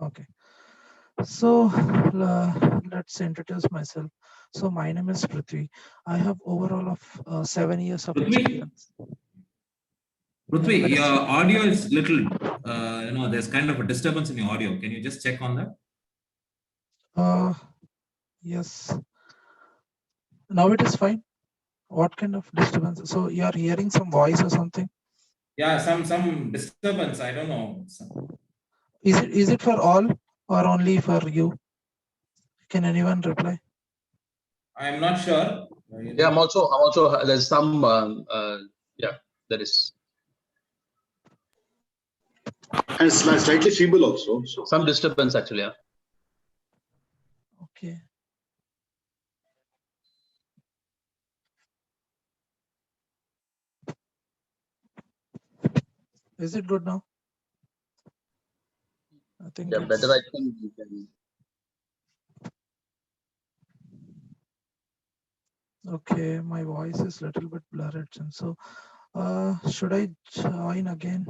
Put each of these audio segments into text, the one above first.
Okay. So let's introduce myself. So my name is Prithvi. I have overall of 7 years of Prithvi, experience in Prithvi, your medicine. audio is little, there's kind of a disturbance in your audio. Can you just check on that? Uh, yes. Now it is fine. What kind of disturbance? So you are hearing some voice or something? Yeah, some disturbance. I don't know. Is it for all or only for you? Can anyone reply? I'm not sure. Yeah, I'm also there's some yeah, there is And slightly feeble also. So some disturbance actually. Yeah. Okay. Is it good now? I think Yeah, better I it's think you can. okay. My voice is little bit blurred, and so should I join again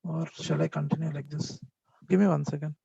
or shall I continue like this? Give me 1 second.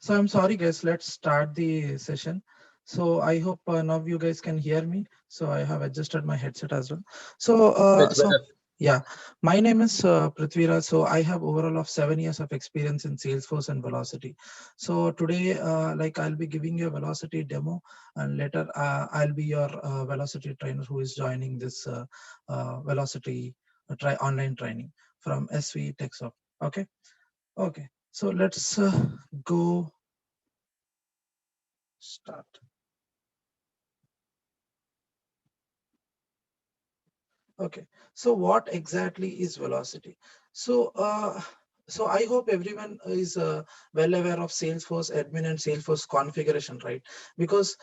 So I'm sorry, guys. Let's start the session. So I hope now you guys can hear me. So I have adjusted my headset as well. So It's better. yeah, my name is Prithviraj. So I have overall of 7 years of experience in Salesforce and Velocity. So today, like I'll be giving you a Velocity demo, and later I'll be your Velocity trainer who is joining this Velocity online training from SV TechSoft. Okay. Okay. So let's go start. Okay, so what exactly is velocity? So, so I hope everyone is well aware of Salesforce admin and Salesforce configuration, right? Because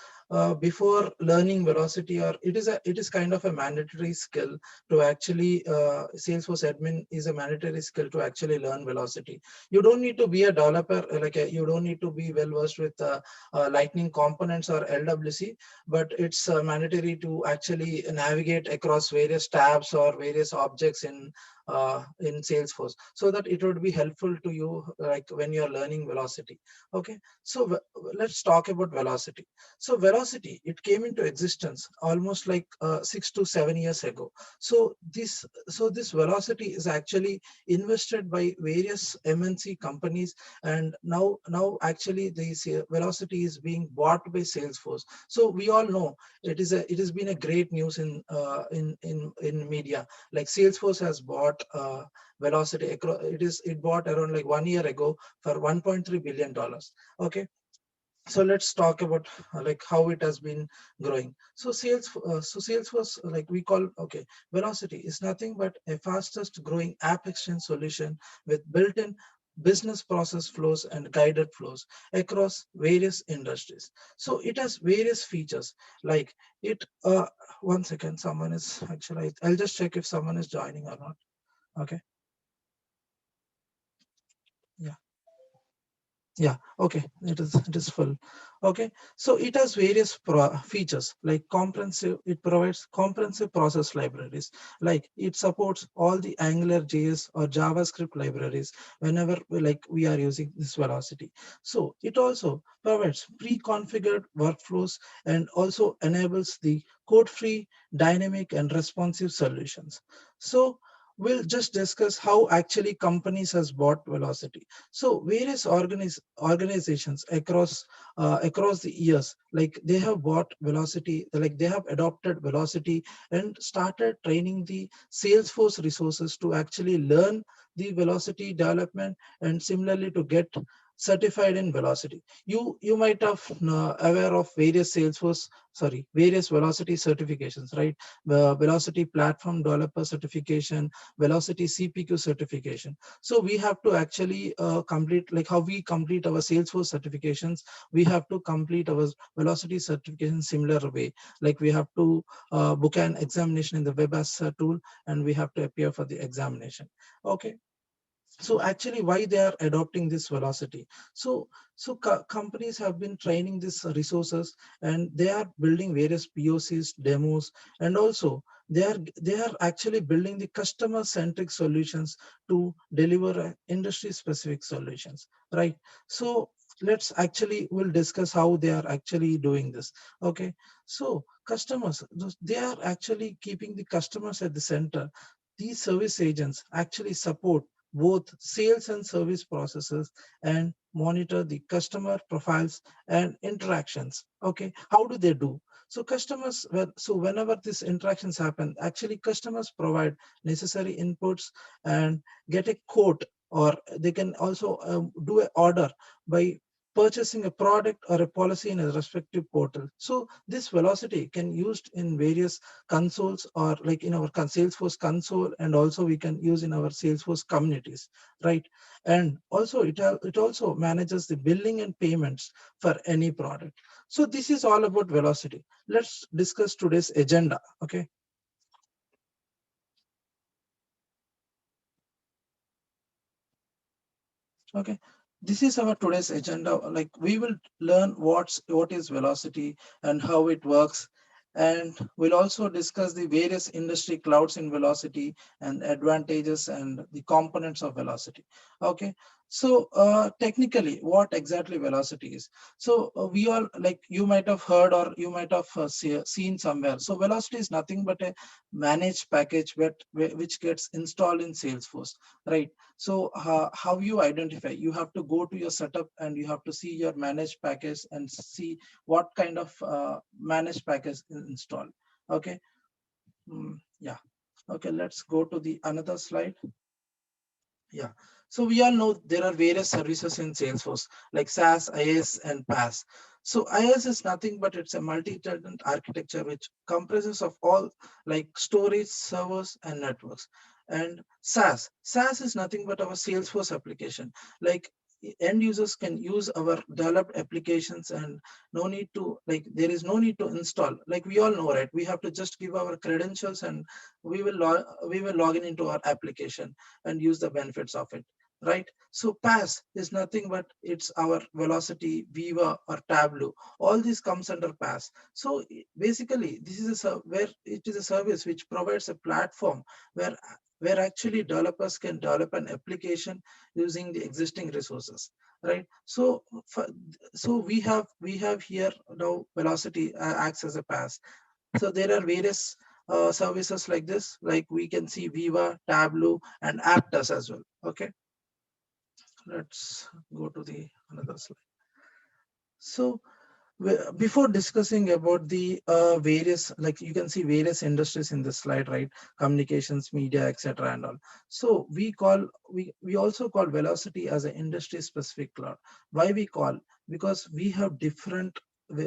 before learning velocity, or it is kind of a mandatory skill to actually Salesforce admin is a mandatory skill to actually learn velocity. You don't need to be a developer, you don't need to be well versed with Lightning components or LWC, but it's mandatory to actually navigate across various tabs or various objects in Salesforce, so that it would be helpful to you like when you are learning velocity. Okay, so let's talk about velocity. So velocity, it came into existence almost like 6 to 7 years ago. So this velocity is actually invested by various MNC companies, and now actually this velocity is being bought by Salesforce. So we all know it has been a great news in media. Like Salesforce has bought Velocity. It bought around like 1 year ago for $1.3 billion. Okay, so let's talk about like how it has been growing. So Salesforce, like we call, okay, Velocity is nothing but a fastest growing app exchange solution with built-in business process flows and guided flows across various industries. So it has various features like it. 1 second, someone is actually. I'll just check if someone is joining or not. Okay. Yeah. Yeah, okay, it is full. Okay, so it has various features like comprehensive. It provides comprehensive process libraries, like it supports all the Angular JS or JavaScript libraries whenever we are using this velocity. So it also provides pre-configured workflows and also enables the code-free, dynamic and responsive solutions. So we'll just discuss how actually companies has bought velocity. So various organizations across the years, like they have bought velocity, like they have adopted velocity and started training the Salesforce resources to actually learn the velocity development, and similarly to get certified in velocity. You might have aware of various various velocity certifications, right? Velocity platform developer certification, velocity CPQ certification. So we have to actually complete, like how we complete our Salesforce certifications, we have to complete our velocity certification similar way. Like we have to book an examination in the WebAS tool, and we have to appear for the examination. Okay. So actually, why they are adopting this velocity? So companies have been training these resources, and they are building various POCs, demos, and also they are actually building the customer centric solutions to deliver industry specific solutions, right? So we'll discuss how they are actually doing this. Okay. So customers, they are actually keeping the customers at the center. These service agents actually support both sales and service processes and monitor the customer profiles and interactions. Okay, how do they do? So whenever these interactions happen, actually customers provide necessary inputs and get a quote, or they can also do an order by purchasing a product or a policy in a respective portal. So this velocity can used in various consoles, or like in our Salesforce console, and also we can use in our Salesforce communities, right? And also it also manages the billing and payments for any product. So this is all about velocity. Let's discuss today's agenda. Okay. Okay. This is our today's agenda. Like we will learn what is velocity and how it works, and we'll also discuss the various industry clouds in velocity and advantages and the components of velocity. Okay. So technically, what exactly velocity is? So we all, like you might have heard or you might have seen somewhere. So velocity is nothing but a managed package which gets installed in Salesforce, right? So how you identify? You have to go to your setup and you have to see your managed package and see what kind of managed package is installed. Okay. Yeah. Okay. Let's go to the another slide. Yeah. So we all know there are various services in Salesforce like SaaS, IaaS, and PaaS. So IaaS is nothing but it's a multi-tenant architecture which comprises of all like storage, servers, and networks. And SaaS is nothing but our Salesforce application. Like end users can use our developed applications, and no need to, like there is no need to install. Like we all know, right? We have to just give our credentials, and we will log in into our application and use the benefits of it, right? So PaaS is nothing but it's our Velocity, Viva, or Tableau. All this comes under PaaS. So basically, this is where it is a service which provides a platform where actually developers can develop an application using the existing resources, right? So we have here now Velocity acts as a PaaS. So there are various services like this, like we can see Viva, Tableau, and Aptos as well. Okay, let's go to the another slide. So before discussing about the various, like you can see various industries in this slide, right? Communications, media, etc., and all. So we also call Velocity as an industry specific cloud. Why we call? Because we have different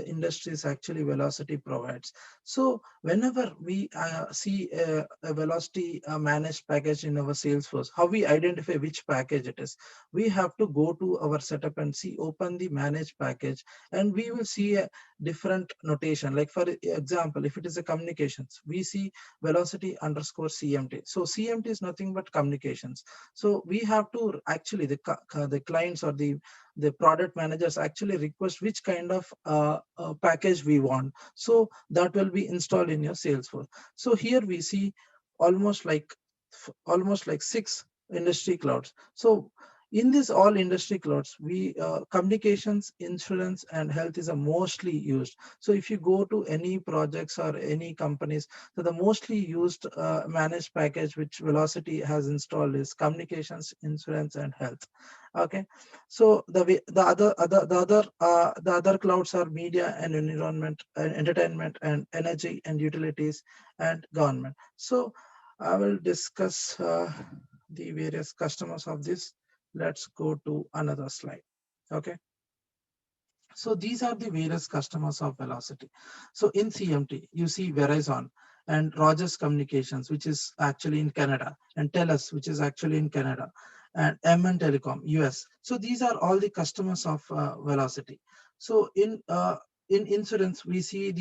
industries actually Velocity provides. So whenever we see a Velocity managed package in our Salesforce, how we identify which package it is? We have to go to our setup and see, open the managed package, and we will see a different notation. Like for example, if it is a communications, we see velocity underscore CMT. So CMT is nothing but communications. So we have to actually, the clients or the product managers actually request which kind of package we want. So that will be installed in your Salesforce. So here we see almost like six industry clouds. So in this all industry clouds, we communications, insurance, and health is a mostly used. So if you go to any projects or any companies, so the mostly used managed package which Velocity has installed is communications, insurance, and health. Okay, so the other clouds are media and environment and entertainment and energy and utilities and government. So I will discuss the various customers of this. Let's go to another slide. Okay. So these are the various customers of Velocity. So in CMT, you see Verizon and Rogers Communications, which is actually in Canada, and TELUS, which is actually in Canada, and MN Telecom, US. So these are all the customers of Velocity. So in insurance, we see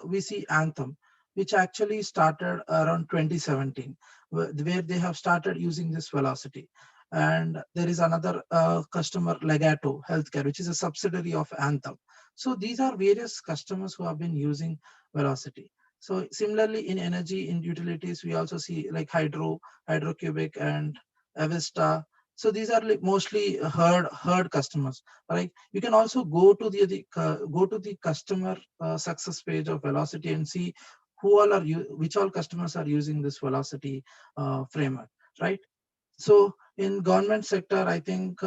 we see Anthem, which actually started around 2017, where they have started using this Velocity. And there is another customer, Legato Healthcare, which is a subsidiary of Anthem. So these are various customers who have been using Velocity. So similarly in energy, in utilities, we also see like Hydro-Quebec and Avesta. So these are like mostly heard customers, right? You can also go to the customer success page of Velocity and see which all customers are using this Velocity framework, right? So in government sector, I think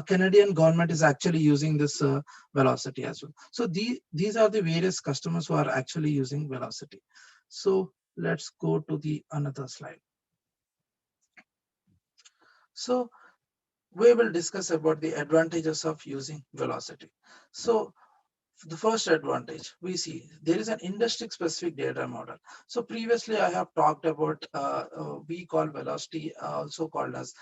Canadian government is actually using this Velocity as well. So these are the various customers who are actually using Velocity. So let's go to the another slide. So we will discuss about the advantages of using Velocity. So the first advantage we see, there is an industry specific data model. So previously I have talked about we call Velocity also called as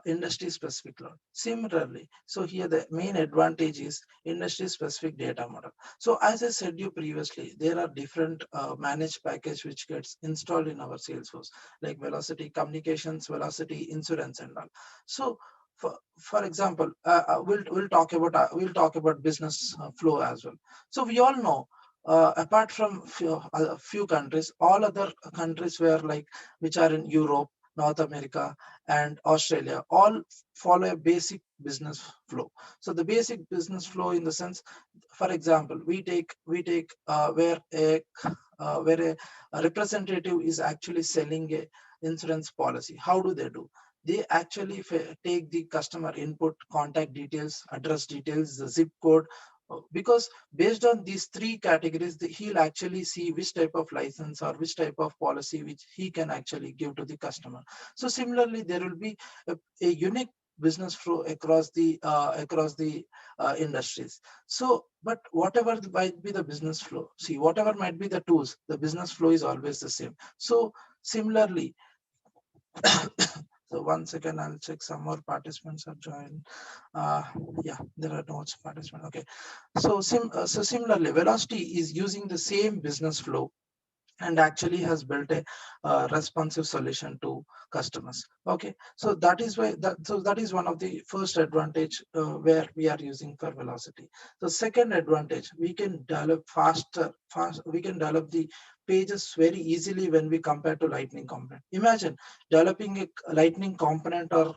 industry specific load. Similarly, so here the main advantage is industry specific data model. So as I said you previously, there are different managed package which gets installed in our Salesforce, like Velocity Communications, Velocity Insurance and all. So for example, we'll talk about business flow as well. So we all know, apart from few countries, all other countries where like which are in Europe, North America, and Australia, all follow a basic business flow. So the basic business flow, in the sense, for example, we take where a representative is actually selling a insurance policy. How do they do? They actually take the customer input, contact details, address details, the zip code, because based on these three categories, he'll actually see which type of license or which type of policy which he can actually give to the customer. So similarly, there will be a unique business flow across the industries. So, but whatever might be the business flow, see, whatever might be the tools, the business flow is always the same. So similarly, so 1 second, I'll check some more participants have joined. Yeah, there are no participants. Okay. So similarly, Velocity is using the same business flow and actually has built a responsive solution to customers. Okay, so that is why that is one of the first advantage where we are using for Velocity. The second advantage, we can develop we can develop the pages very easily when we compare to Lightning component. Imagine developing a Lightning component or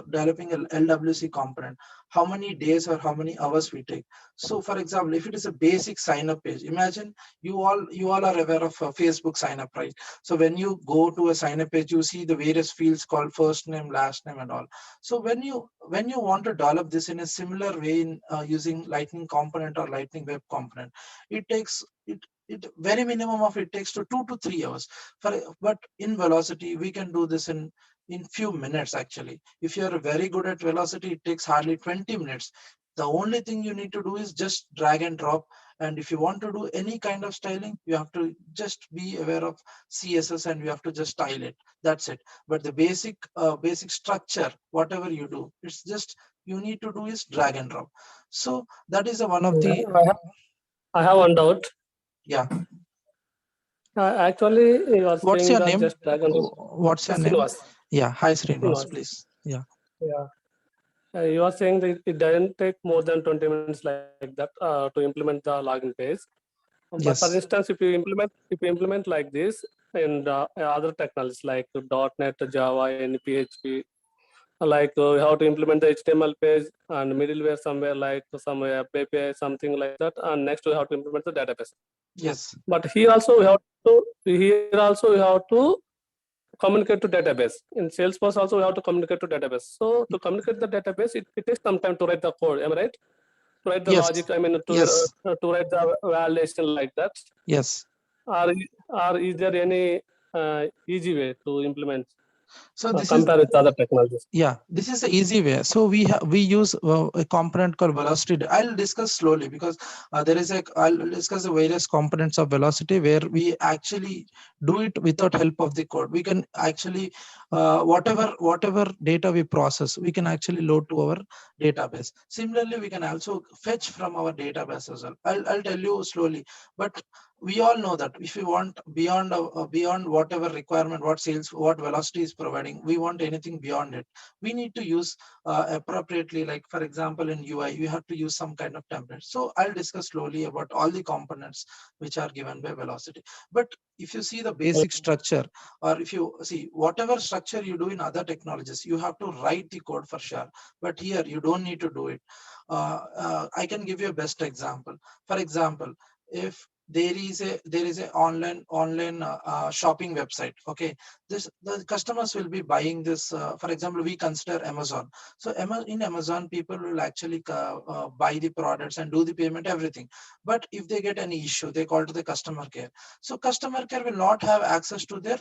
developing a LWC component, how many days or how many hours we take. So for example, if it is a basic sign up page, imagine you all are aware of Facebook sign up, right? So when you go to a sign up page, you see the various fields called first name, last name and all. So when you want to develop this in a similar way in using Lightning component or Lightning web component, it takes very minimum of it takes to 2 to 3 hours. But in Velocity, we can do this in few minutes. Actually, if you are very good at Velocity, it takes hardly 20 minutes. The only thing you need to do is just drag and drop. And if you want to do any kind of styling, you have to just be aware of CSS and you have to just style it. That's it. But the basic structure, whatever you do, it's just you need to do is drag and drop. So that is one of the. I have one doubt. Yeah. Actually, you are What's saying your that name? just drag and drop. What's your name? Srinivas. Yeah. Hi, Srinivas, Srinivas. please. Yeah. Yeah. You are saying that it doesn't take more than 20 minutes like that to implement the login page. But Yes. for instance, if you implement like this in other technologies like .NET, Java, and PHP, like you have to implement the HTML page and middleware somewhere like some API, something like that, and next we have to implement the database. Yes. But here also we have to communicate to database. In Salesforce also we have to communicate to database. So to communicate the database, it takes some time to write the code. Am I right? To write the Yes. logic. I mean to Yes. to write the validation like that. Yes. Or is there any easy way to implement? So this is compare with other technologies. yeah, this is the easy way. So we use a component called velocity. I'll discuss slowly because I'll discuss the various components of velocity where we actually do it without help of the code. We can actually whatever data we process, we can actually load to our database. Similarly, we can also fetch from our database as well. I'll tell you slowly, but we all know that if we want beyond whatever requirement, what velocity is providing, we want anything beyond it, we need to use appropriately. Like for example, in UI, you have to use some kind of template. So I'll discuss slowly about all the components which are given by velocity. But if you see the basic structure, or if you see whatever structure you do in other technologies, you have to write the code for sure. But here you don't need to do it. I can give you a best example. For example, if there is a online shopping website, okay, the customers will be buying this, for example, we consider Amazon. So in Amazon, people will actually buy the products and do the payment, everything. But if they get any issue, they call to the customer care. So customer care will not have access to their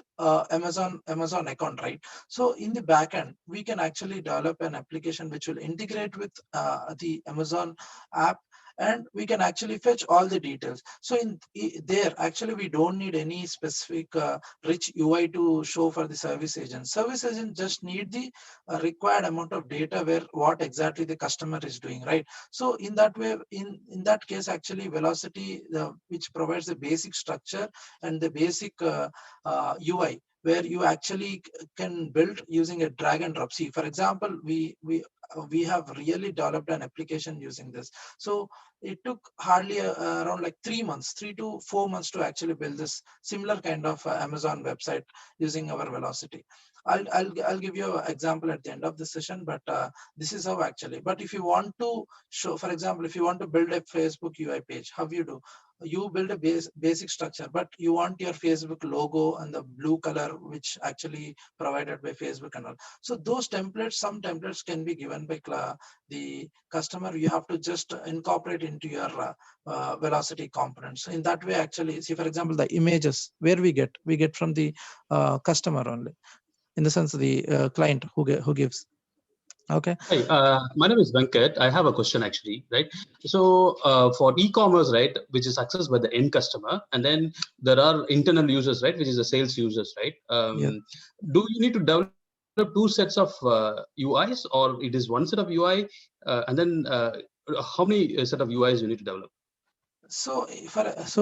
Amazon account, right? So in the back end, we can actually develop an application which will integrate with the Amazon app, and we can actually fetch all the details. So there, actually, we don't need any specific rich UI to show for the service agent. Service agent just need the required amount of data where what exactly the customer is doing, right? So in that way, in that case, actually, velocity, which provides the basic structure and the basic UI, where you actually can build using a drag and drop. See, for example, we have really developed an application using this. So it took hardly around like 3 to 4 months to actually build this similar kind of Amazon website using our velocity. I'll give you an example at the end of the session, but this is how actually. But if you want to show, for example, if you want to build a Facebook UI page, how you do? You build a basic structure, but you want your Facebook logo and the blue color, which actually provided by Facebook and all. So those templates, some templates can be given by the customer. You have to just incorporate into your velocity components. So in that way, actually, see, for example, the images where we get from the customer only, in the sense of the client who gives. Okay. Hi, my name is Venkat. I have a question actually, right? So for e-commerce, right, which is accessed by the end customer, and then there are internal users, right, which is the sales users, right? Yeah. Do you need to develop two sets of UIs, or it is one set of UI, and then how many set of UIs you need to develop? So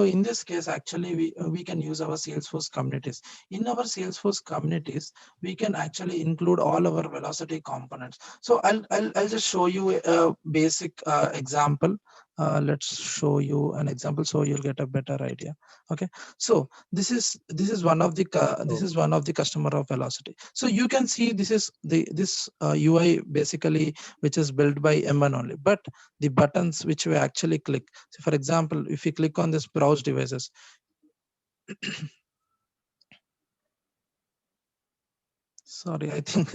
in this case, actually, we can use our Salesforce communities. In our Salesforce communities, we can actually include all our velocity components. So I'll just show you a basic example. Let's show you an example so you'll get a better idea. Okay. So this is one of the customer of velocity. So you can see this UI basically, which is built by M1 only, but the buttons which we actually click. So for example, if you click on this browse devices, sorry, I think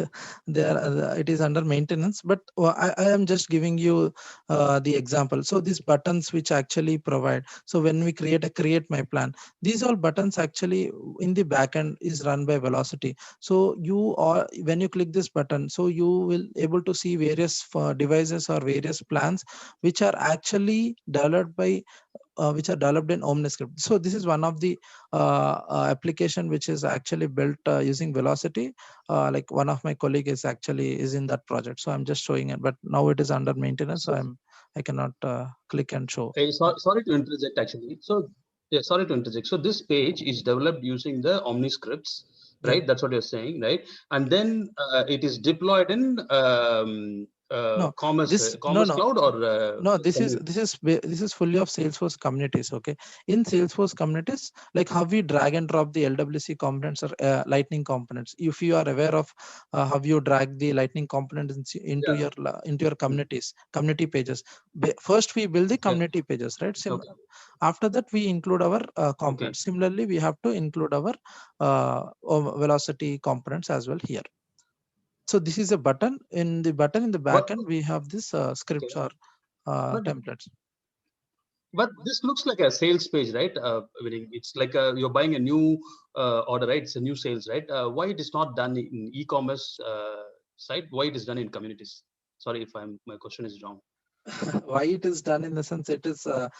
it is under maintenance, but I am just giving you the example. So these buttons which actually provide, so when we create my plan, these all buttons actually in the backend is run by velocity. So when you click this button, so you will able to see various devices or various plans which are actually developed by which are developed in OmniScript. So this is one of the application which is actually built using velocity. Like one of my colleague is in that project. So I'm just showing it, but now it is under maintenance. So I cannot click and show. Hey, sorry to interject actually. So yeah, sorry to interject. So this page is developed using the OmniScripts, right? Yeah. That's what you're saying, right? And then it is deployed in No, Commerce no. Cloud, or No, this is fully of Salesforce communities. Okay, in Salesforce communities, like how we drag and drop the LWC components or Lightning components. If you are aware of how you drag the Lightning components into your community pages. First, we build the community pages, right? Okay. After that, we include our components. Okay. Similarly, we have to include our velocity components as well here. So this is a button. In the button in the back end, we have this scripts or templates. But this looks like a sales page, right? It's like you're buying a new order, right? It's a new sales, right? Why it is not done in e-commerce site? Why it is done in communities? Sorry if my question is wrong. Why it is done in the sense it is a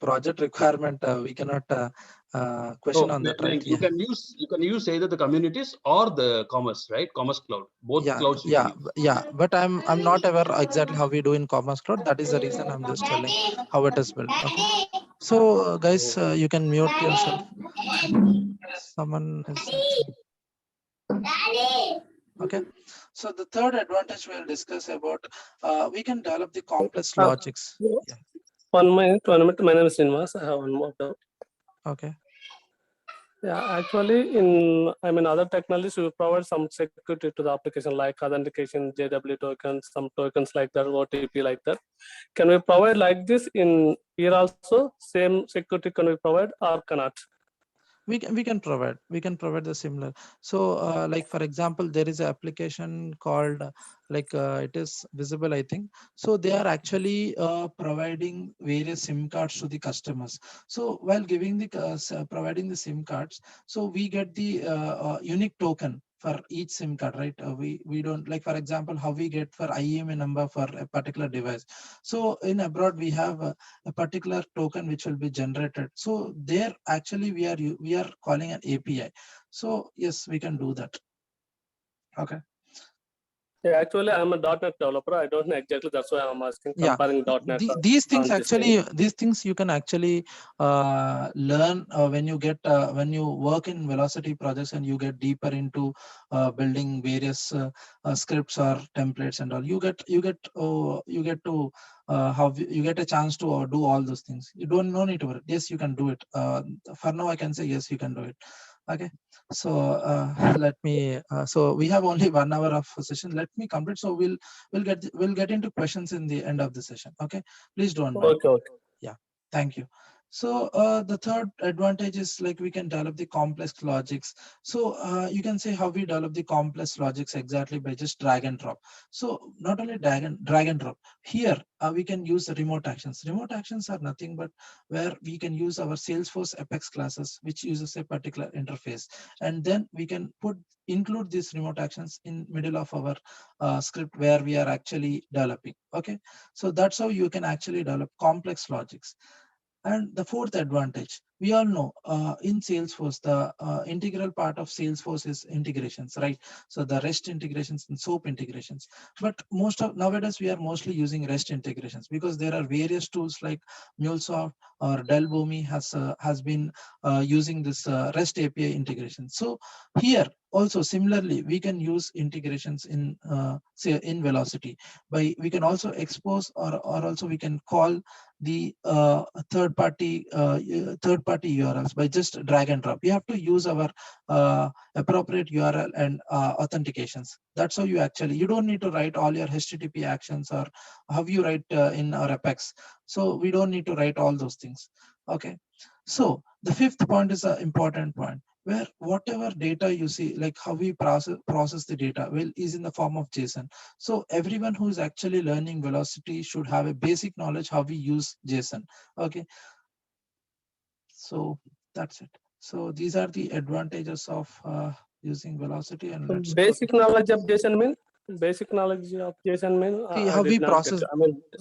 project requirement. We cannot question So on that, right? you can use either the communities or the commerce, right? Commerce cloud. Both Yeah, clouds you can use. yeah. But I'm not aware exactly how we do in Commerce Cloud. That is the reason I'm just telling how it is built. Okay. So guys, you can mute yourself. Someone is okay. So the third advantage we'll discuss about we can develop the complex logics. Yeah. 1 minute, 1 minute. My name is Srinivas. I have one more doubt. Okay. Yeah, actually, other technologies we provide some security to the application like authentication, JW tokens, some tokens like that, OTP like that. Can we provide like this in here also? Same security can we provide or cannot? We can provide the similar. So like for example, there is an application called it is Visible, I think. So they are actually providing various SIM cards to the customers. So while giving the providing the SIM cards, so we get the unique token for each SIM card, right? We don't, like for example, how we get for IEMA number for a particular device. So in abroad we have a particular token which will be generated. So there actually we are calling an API. So yes, we can do that. Okay. Yeah, actually, I'm a .NET developer. I don't know exactly. That's why I'm asking. Comparing .NET. These things on this thing. actually, these things you can actually learn when you get when you work in Velocity projects and you get deeper into building various scripts or templates and all. You get to you get a chance to do all those things. You don't no need to worry. Yes, you can do it. For now, I can say yes, you can do it. Okay. So let me. So we have only 1 hour of session. Let me complete. So we'll get into questions in the end of the session. Okay. Please don't mind. Okay. Yeah. Thank you. So the third advantage is like we can develop the complex logics. So you can say how we develop the complex logics exactly by just drag and drop. So not only drag and drop. Here we can use remote actions. Remote actions are nothing but where we can use our Salesforce Apex classes, which uses a particular interface, and then we can include these remote actions in middle of our script where we are actually developing. Okay, so that's how you can actually develop complex logics. And the fourth advantage, we all know in Salesforce, the integral part of Salesforce is integrations, right? So the REST integrations and SOAP integrations. But nowadays, we are mostly using REST integrations because there are various tools like MuleSoft or Dell Boomi has been using this REST API integration. So here also similarly, we can use integrations in say in Velocity. We can also expose or also we can call the third-party URLs by just drag and drop. You have to use our appropriate URL and authentications. That's how you don't need to write all your HTTP actions or how you write in our Apex. So we don't need to write all those things. Okay. So the fifth point is an important point, where whatever data you see, like how we process the data, is in the form of JSON. So everyone who is actually learning Velocity should have a basic knowledge how we use JSON. Okay. So that's it. So these are the advantages of using Velocity. And let's basic knowledge of JSON mean. Basic knowledge of JSON mean. How we process.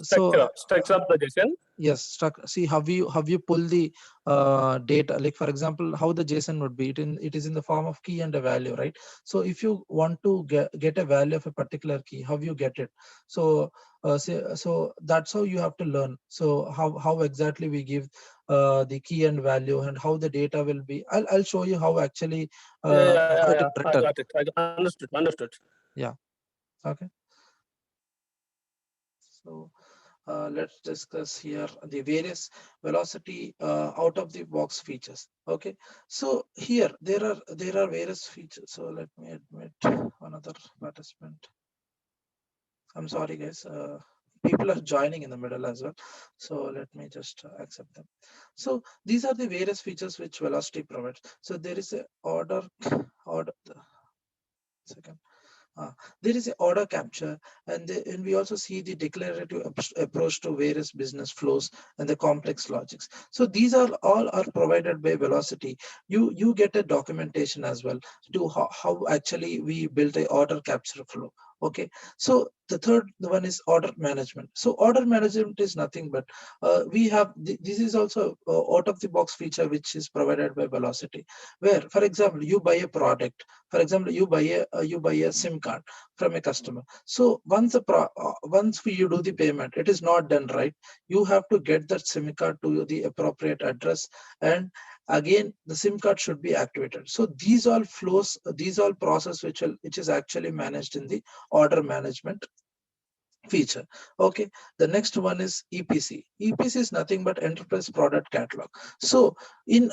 Structure of the JSON. Yes, see how you pull the data. Like for example, how the JSON would be. It is in the form of key and a value, right? So if you want to get a value of a particular key, how you get it? So so that's how you have to learn. So how exactly we give the key and value and how the data will be. I'll show you how actually. I got it. I understood. Yeah. Okay. So. Let's discuss here the various Velocity out of the box features. Okay, so here there are various features. So let me admit another participant. I'm sorry, guys. People are joining in the middle as well. So let me just accept them. So these are the various features which Velocity provides. So there is a order. Second. There is a order capture, and we also see the declarative approach to various business flows and the complex logics. So these are all are provided by Velocity. You get a documentation as well to how actually we built a order capture flow. Okay, so the third one is order management. So order management is nothing but we have this is also out of the box feature which is provided by Velocity, where for example you buy a product. For example, you buy a SIM card from a customer. So once you do the payment, it is not done right. You have to get that SIM card to the appropriate address, and again the SIM card should be activated. So these all flows, these all process which is actually managed in the order management feature. Okay, the next one is EPC. EPC is nothing but enterprise product catalog. So in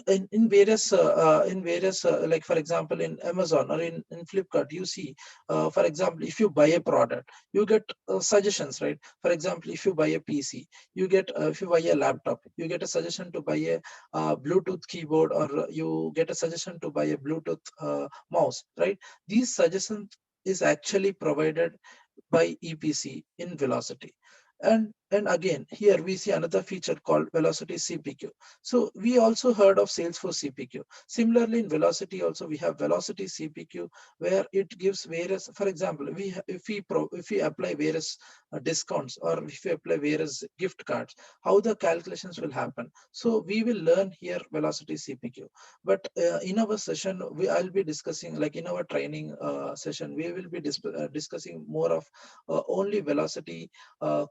various like for example in Amazon or in Flipkart, you see for example, if you buy a product, you get suggestions, right? For example, if you buy a PC, you get if you buy a laptop, you get a suggestion to buy a Bluetooth keyboard, or you get a suggestion to buy a Bluetooth mouse, right? These suggestions is actually provided by EPC in Velocity. And again, here we see another feature called Velocity CPQ. So we also heard of Salesforce CPQ. Similarly, in Velocity also we have Velocity CPQ, where it gives various, for example, if we apply various discounts, or if we apply various gift cards, how the calculations will happen. So we will learn here Velocity CPQ. But in our session, I'll be discussing, like in our training session, we will be discussing more of only Velocity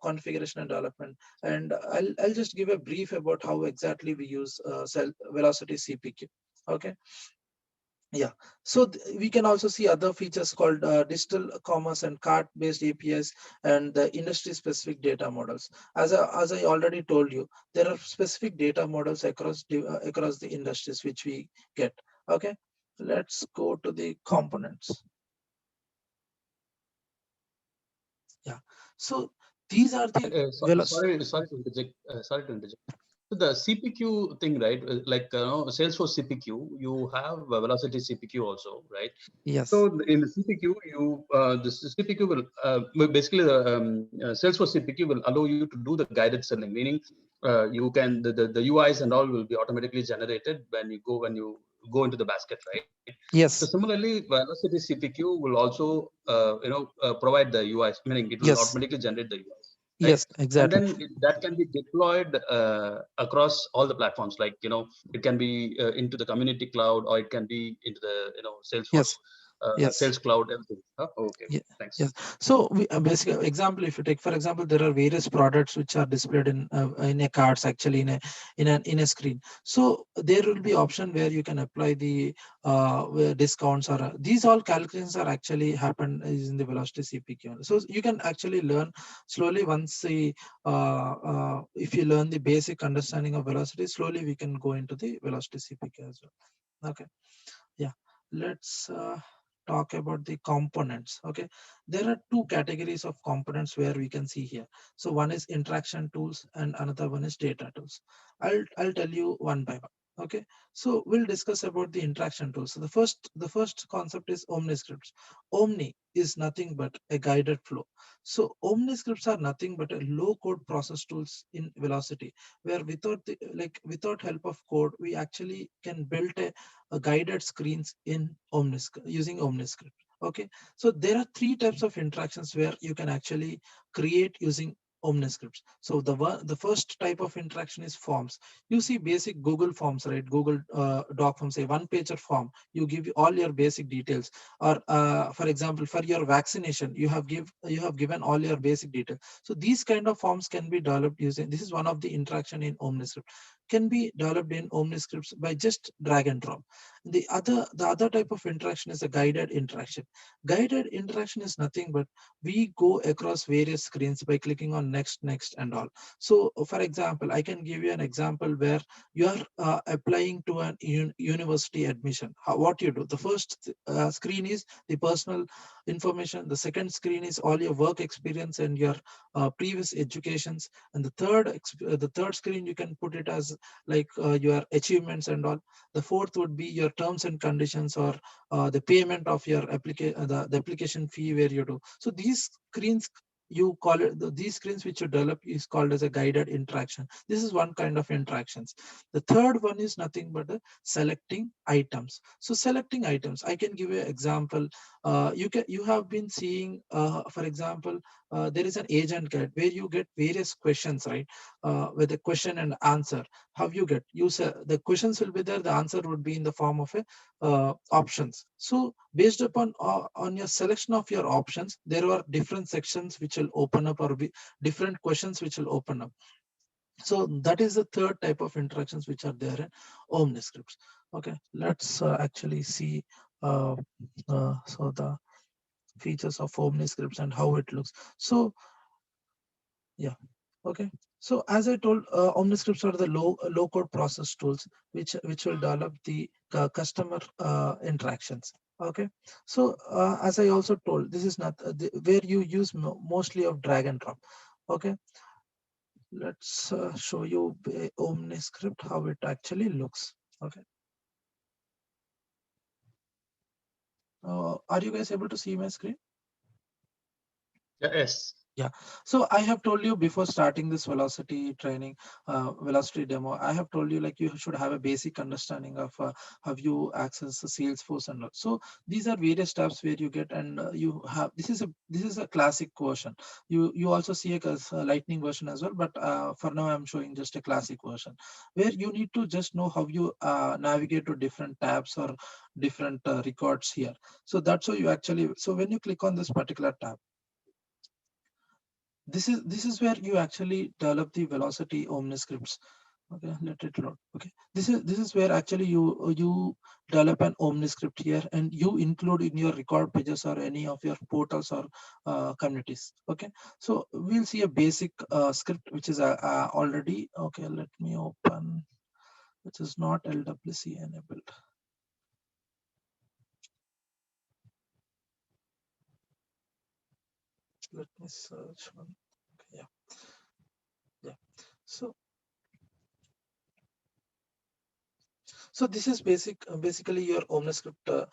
configuration and development. And I'll just give a brief about how exactly we use Velocity CPQ. Okay. Yeah, so we can also see other features called digital commerce and cart based APIs and the industry specific data models. As I already told you, there are specific data models across the industries which we get. Okay, let's go to the components. Yeah, so these are the Sorry to interject. Sorry to interject. So the CPQ thing, right? Like Salesforce CPQ, you have Velocity CPQ also, right? yes, So in the CPQ, the CPQ will basically the Salesforce CPQ will allow you to do the guided selling, meaning you can the UIs and all will be automatically generated when you go into the basket, right? So yes, similarly, Velocity CPQ will also provide the UIs, meaning it will yes, automatically generate the UIs, right? yes, And exactly, then that can be deployed across all the platforms, like it can be into the community cloud, or it can be into the Salesforce yes, yes. Sales Cloud, everything. Okay, Yeah, thanks. yes. So we basically example, if you take, for example, there are various products which are displayed in a cards, actually in a screen. So there will be option where you can apply the where discounts, or these all calculations are actually happen is in the Velocity CPQ. So you can actually learn slowly once the if you learn the basic understanding of Velocity, slowly we can go into the Velocity CPQ as well. Okay, yeah, let's talk about the components. Okay, there are two categories of components where we can see here. So one is interaction tools and another one is data tools. I'll tell you one by one. Okay, so we'll discuss about the interaction tools. So the first concept is OmniScripts. Omni is nothing but a guided flow. So OmniScripts are nothing but a low code process tools in Velocity, where without help of code, we actually can build a guided screens in using OmniScript. Okay, so there are three types of interactions where you can actually create using OmniScripts. So the first type of interaction is forms. You see basic Google forms, right? Google Doc form, say one pager form. You give all your basic details, or for example, for your vaccination, you have given all your basic details. So these kind of forms can be developed using. This is one of the interaction in OmniScript. Can be developed in OmniScripts by just drag and drop. The other type of interaction is a guided interaction. Guided interaction is nothing but we go across various screens by clicking on next and all. So for example, I can give you an example where you are applying to an university admission. What you do, the first screen is the personal information, the second screen is all your work experience and your previous educations, and the third screen you can put it as is like your achievements and all. The fourth would be your terms and conditions, or the payment of your application, the application fee where you do. So these screens, you call it, these screens which you develop is called as a guided interaction. This is one kind of interactions. The third one is nothing but selecting items. So selecting items, I can give you an example. You have been seeing, for example, there is an agent guide where you get various questions, right? With a question and answer. How you get, you say the questions will be there, the answer would be in the form of a options. So based upon on your selection of your options, there are different sections which will open up, or be different questions which will open up. So that is the third type of interactions which are there in OmniScripts. Okay, let's actually see so the features of OmniScripts and how it looks. So yeah, okay. So as I told, OmniScripts are the low code process tools which will develop the customer interactions. Okay. So as I also told, this is not where you use mostly of drag and drop. Okay. Let's show you OmniScript how it actually looks. Okay. Are you guys able to see my screen? Yes. Yeah, so I have told you before starting this velocity training, velocity demo, I have told you like you should have a basic understanding of how you access the Salesforce and all. So these are various steps where you get, and you have, this is a classic version. You also see a lightning version as well, but for now I'm showing just a classic version where you need to just know how you navigate to different tabs or different records here. So that's how you actually, so when you click on this particular tab, this is where you actually develop the velocity OmniScripts. Okay, let it load. Okay, this is where actually you develop an OmniScript here, and you include in your record pages or any of your portals or communities. Okay, so we'll see a basic script which is already, okay, let me open, which is not LWC enabled. Let me search one. Okay, yeah. So this is basically your OmniScript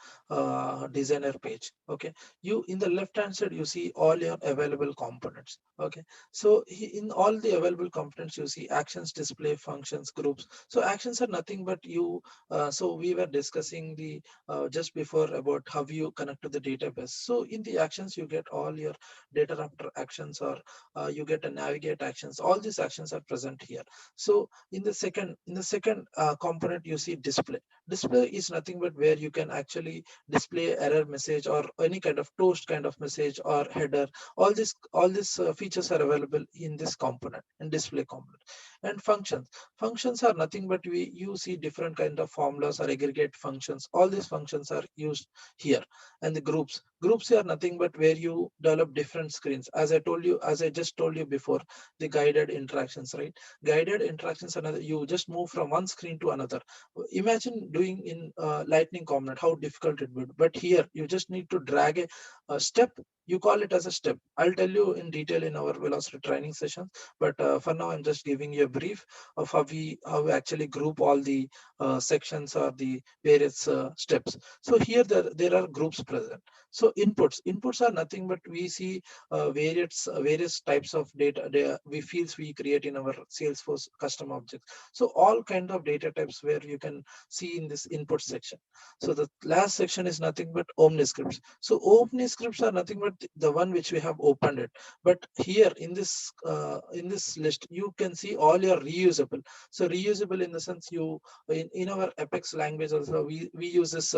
designer page. Okay, you in the left hand side you see all your available components. Okay, so in all the available components you see actions, display, functions, groups. So actions are nothing but you. So we were discussing the just before about how you connect to the database. So in the actions you get all your data after actions, or you get a navigate actions. All these actions are present here. So in the second component you see display. Display is nothing but where you can actually display error message or any kind of toast kind of message or header. All these features are available in this component, in display component. And functions are nothing but you see different kind of formulas or aggregate functions. All these functions are used here. And the groups are nothing but where you develop different screens, as I just told you before, the guided interactions, right? Guided interactions, another, you just move from one screen to another. Imagine doing in lightning component how difficult it would, but here you just need to drag a step. You call it as a step. I'll tell you in detail in our velocity training sessions, but for now I'm just giving you a brief of how we actually group all the sections or the various steps. So here there are groups present. So inputs are nothing but we see various types of data we create in our Salesforce custom objects. So all kind of data types where you can see in this input section. So the last section is nothing but OmniScripts. So OmniScripts are nothing but the one which we have opened it. But here in this list, you can see all your reusable. So reusable in the sense you in our Apex language also we use this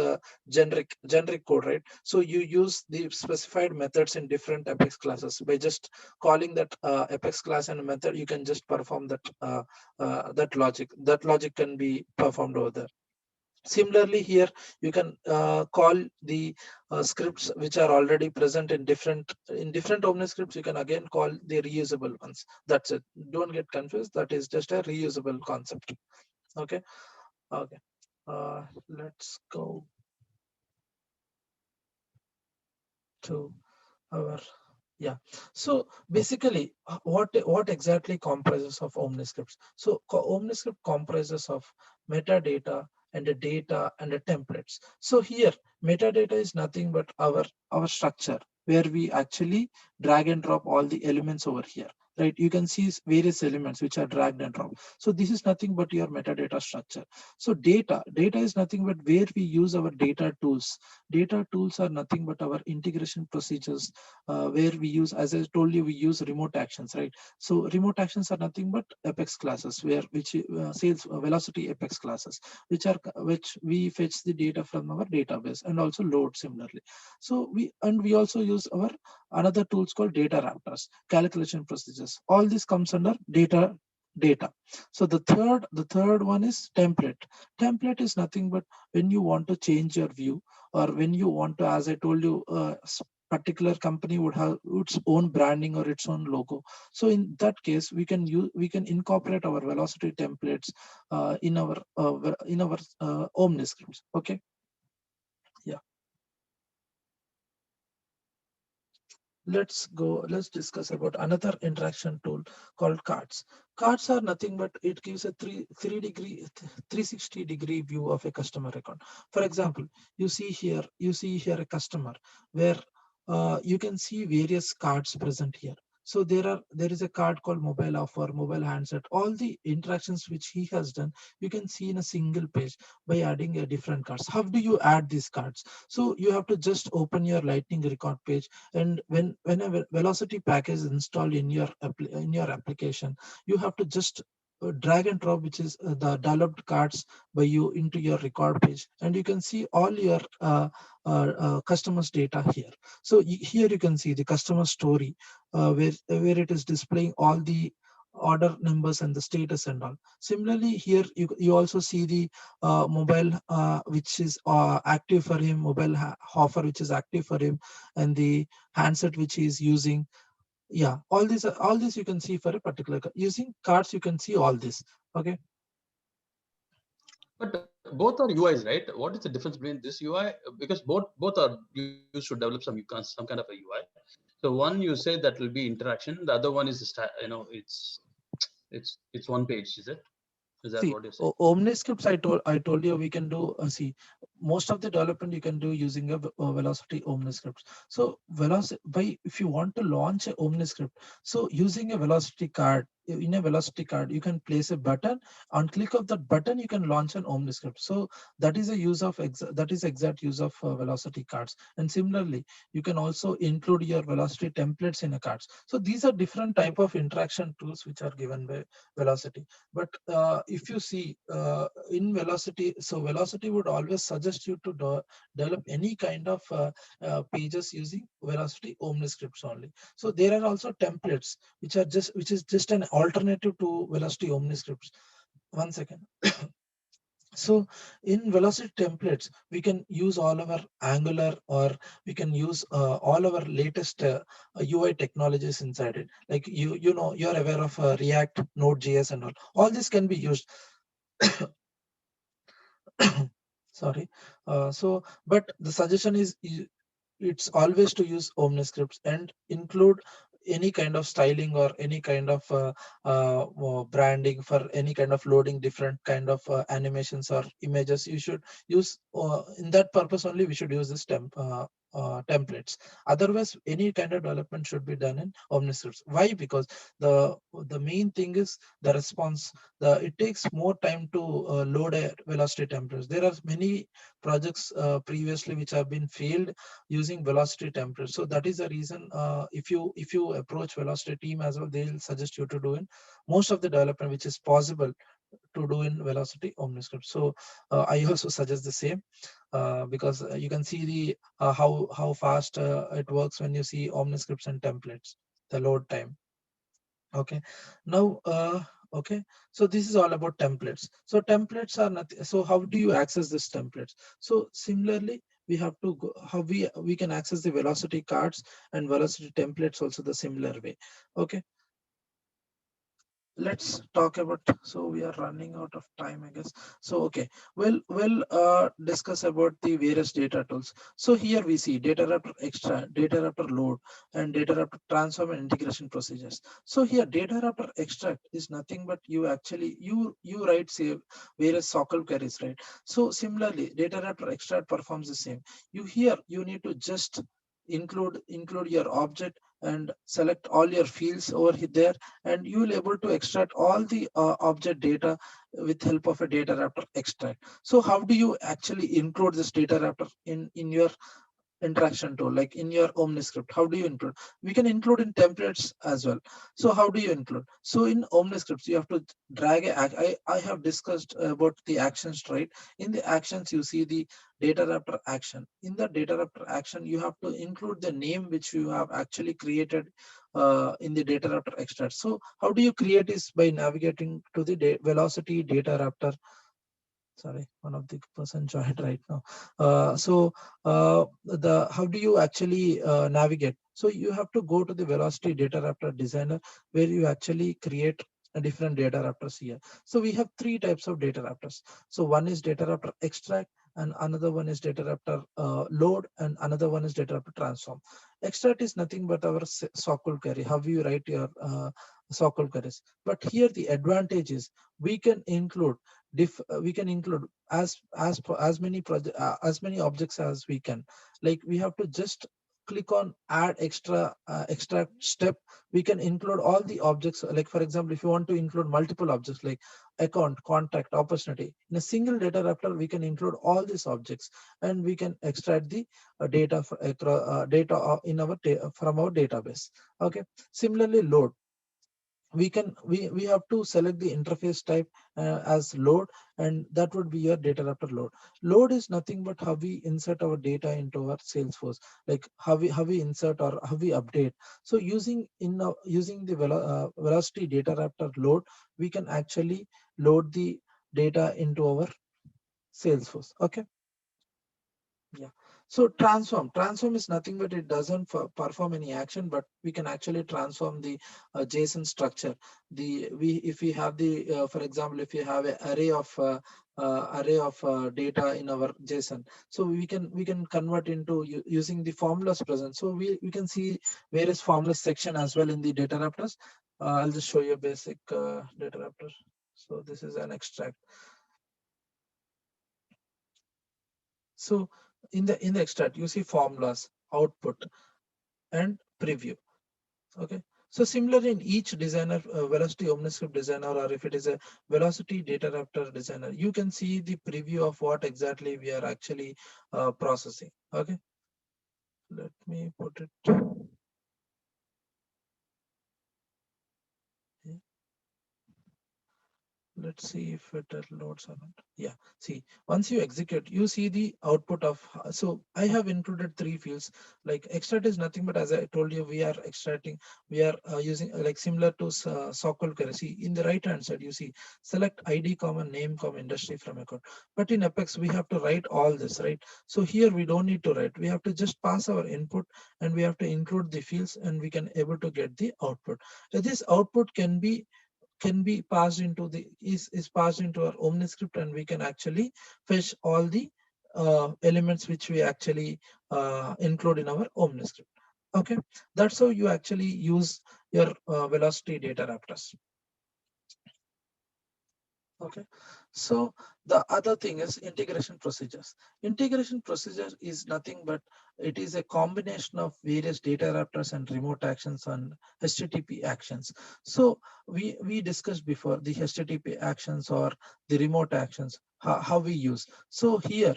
generic code, right? So you use the specified methods in different Apex classes. By just calling that Apex class and method, you can just perform that logic. That logic can be performed over there. Similarly, here you can call the scripts which are already present in different OmniScripts. You can again call the reusable ones. That's it. Don't get confused. That is just a reusable concept. Okay. Okay. Let's go to our So basically, what exactly comprises of OmniScripts? So OmniScript comprises of metadata and the data and the templates. So here, metadata is nothing but our structure where we actually drag and drop all the elements over here. Right, you can see various elements which are dragged and dropped. So this is nothing but your metadata structure. So data is nothing but where we use our data tools. Data tools are nothing but our integration procedures, where we use, as I told you, we use remote actions, right? So remote actions are nothing but Apex classes, where which sales velocity Apex classes, which we fetch the data from our database and also load similarly. So we also use our another tools called data raptors, calculation procedures. All this comes under data. So the third one is template. Template is nothing but when you want to change your view, or when you want to, as I told you, particular company would have its own branding or its own logo. So in that case, we can incorporate our velocity templates in our OmniScripts. Okay. Yeah. Let's discuss about another interaction tool called cards. Cards are nothing but it gives a 360-degree view of a customer account. For example, you see here a customer where you can see various cards present here. So there is a card called mobile offer, mobile handset. All the interactions which he has done, you can see in a single page by adding a different cards. How do you add these cards? So you have to just open your Lightning record page, and when a velocity package is installed in your application, you have to just drag and drop, which is the developed cards by you, into your record page, and you can see all your customers data here. So here you can see the customer story, where it is displaying all the order numbers and the status and all. Similarly, here you also see the mobile which is active for him, mobile offer which is active for him, and the handset which he is using. Yeah, all this you can see for a particular using cards. You can see all this. Okay. But both are UIs, right? What is the difference between this UI? Because both are used to develop some kind of a UI. So one you say that will be interaction. The other one is it's one page. Is it? Is that See, what you're saying? OmniScripts, I told you we can do. See, most of the development you can do using a Velocity OmniScripts. So Velocity, by if you want to launch a OmniScript, so using a Velocity card, in a Velocity card, you can place a button. On click of that button, you can launch an OmniScript. So that is a use of that is exact use of Velocity cards. And similarly, you can also include your Velocity templates in a cards. So these are different type of interaction tools which are given by Velocity. But if you see in Velocity, so Velocity would always suggest you to develop any kind of pages using Velocity OmniScripts only. So there are also templates which is just an alternative to Velocity OmniScripts. One second. So in Velocity templates, we can use all our Angular, or we can use all our latest UI technologies inside it. Like you're aware of React, Node.js, and all. All this can be used. Sorry. But the suggestion is it's always to use OmniScripts and include any kind of styling or any kind of branding for any kind of loading different kind of animations or images. You should use in that purpose only. We should use this templates. Otherwise, any kind of development should be done in OmniScripts. Why? Because the main thing is the response. It takes more time to load a Velocity templates. There are many projects previously which have been failed using Velocity templates. So that is the reason, if you approach Velocity team as well, they'll suggest you to do in most of the development which is possible to do in Velocity OmniScript. So I also suggest the same, because you can see the how fast it works when you see OmniScripts and templates, the load time. Okay. Now okay, so this is all about templates. So templates are nothing. So how do you access this templates? So similarly, we have to go how we can access the Velocity cards and Velocity templates also the similar way. Okay. let's talk about, so we are running out of time, I guess. So okay, we'll discuss about the various data tools. So here we see data wrapper extract, data wrapper load, and data wrapper transform and integration procedures. So here data wrapper extract is nothing but you actually you write say various SQL queries, right? So similarly data wrapper extract performs the same. You here you need to just include your object and select all your fields over there, and you will able to extract all the object data with help of a data wrapper extract. So how do you actually include this data wrapper in your interaction tool, like in your OmniScript? How do you include? We can include in templates as well. So how do you include? So in OmniScripts you have to drag I have discussed about the actions, right? In the actions you see the data wrapper action. In the data wrapper action you have to include the name which you have actually created in the data wrapper extract. So how do you create is by navigating to the velocity data wrapper. Sorry, one of the person joined right now. The how do you actually navigate? So you have to go to the velocity data wrapper designer, where you actually create a different data wrappers here. So we have three types of data wrappers. So one is data wrapper extract, and another one is data wrapper load, and another one is data wrapper transform. Extract is nothing but our SQL query, how you write your SQL queries. But here the advantage is we can include we can include as many as many objects as we can. Like we have to just click on add extra step. We can include all the objects. Like for example, if you want to include multiple objects like account, contact, opportunity, in a single data wrapper we can include all these objects, and we can extract the data in our from our database. Okay, similarly load, we have to select the interface type as load, and that would be your data wrapper load. Load is nothing but how we insert our data into our Salesforce, like how we insert or how we update. So using the velocity data wrapper load, we can actually load the data into our Salesforce. Okay. Yeah. So transform is nothing but it doesn't perform any action, but we can actually transform the JSON structure. If we have the for example, if you have an array of data in our JSON, so we can convert into using the formulas present. So we can see various formulas section as well in the data wrappers. I'll just show you a basic data wrapper. So this is an extract. So in the extract, you see formulas, output, and preview. Okay. So similarly in each designer, Velocity OmniScript designer, or if it is a Velocity data wrapper designer, you can see the preview of what exactly we are actually processing. Okay. Let me put it. Let's see if it loads or not. Yeah, see, once you execute, you see the output of, so I have included three fields. Like extract is nothing but, as I told you, we are extracting, we are using like similar to SQL query. See, in the right hand side, you see select ID, comma name, comma industry from account. But in Apex, we have to write all this, right? So here we don't need to write. We have to just pass our input, and we have to include the fields, and we can able to get the output. So this output can be passed into the is passed into our OmniScript, and we can actually fetch all the elements which we actually include in our OmniScript. Okay, that's how you actually use your velocity data wrappers. Okay, so the other thing is integration procedures. Integration procedure is nothing but it is a combination of various data wrappers and remote actions and HTTP actions. So we discussed before the HTTP actions or the remote actions, how we use. So here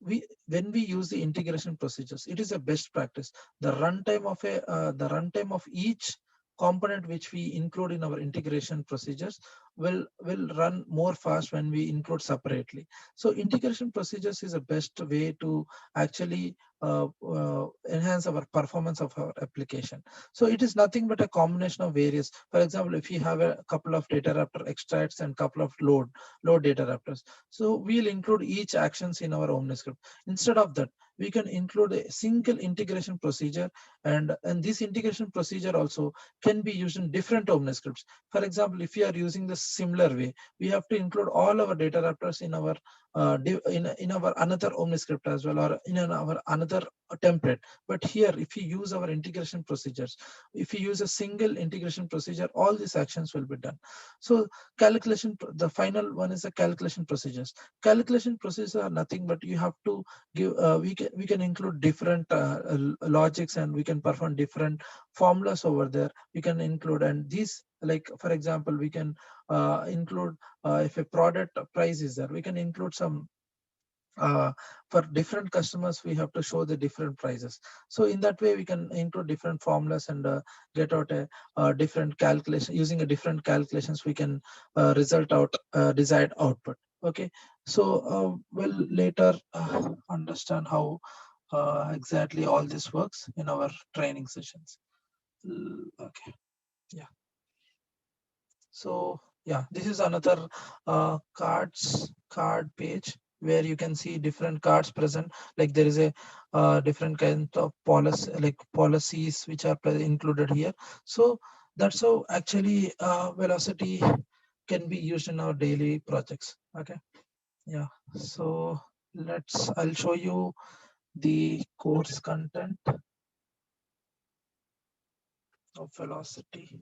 when we use the integration procedures, it is a best practice. The runtime of each component which we include in our integration procedures will run more fast when we include separately. So integration procedures is the best way to actually enhance our performance of our application. So it is nothing but a combination of various. For example, if you have a couple of data raptor extracts and couple of load data raptors, so we'll include each actions in our OmniScript. Instead of that, we can include a single integration procedure, and this integration procedure also can be used in different OmniScripts. For example, if you are using the similar way, we have to include all our data raptors in our in our another OmniScript as well, or in our another template. But here, if you use our integration procedures, if you use a single integration procedure, all these actions will be done. So calculation, the final one is the calculation procedures. Calculation procedures are nothing but you have to give, we can include different logics, and we can perform different formulas over there. We can include, and these, like for example, we can include if a product price is there, we can include some for different customers, we have to show the different prices. So in that way, we can include different formulas and get out a different calculation. Using a different calculations, we can result out desired output. Okay, so we'll later understand how exactly all this works in our training sessions. Okay, yeah. So yeah, this is another card page where you can see different cards present. Like there is a different kind of policy, like policies which are included here. So that's how actually Velocity can be used in our daily projects. Okay, yeah. So I'll show you the course content of Velocity.